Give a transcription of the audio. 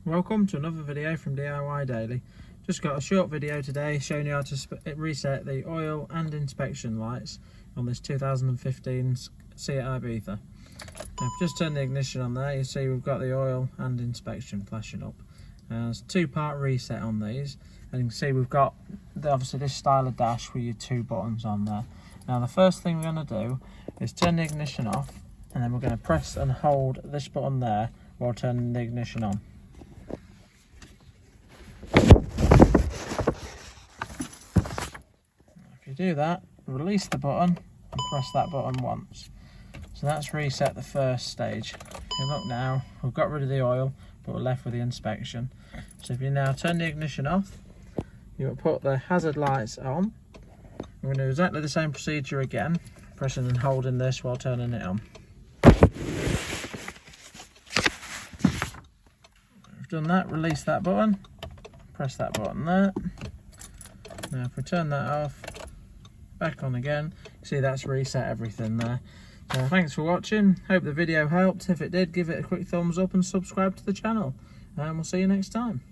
Welcome to another video from DIY Daily. Just got a short video today showing you how to reset the oil and inspection lights on this 2015 Seat Ibiza. Now, if you just turn the ignition on there, you see we've got the oil and inspection flashing up. There's a two-part reset on these, and you can see we've got obviously this style of dash with your two buttons on there. Now the first thing we're going to do is turn the ignition off, and then we're going to press and hold this button there while turning the ignition on. If you do that, release the button and press that button once. So that's reset the first stage. If you look now, we've got rid of the oil, but we're left with the inspection. So if you now turn the ignition off, you will put the hazard lights on. We're going to do exactly the same procedure again, pressing and holding this while turning it on. We've done that, release that button, press that button there. Now if we turn that off, back on again, you see that's reset everything there. So thanks for watching, hope the video helped. If it did, give it a quick thumbs up and subscribe to the channel, and we'll see you next time.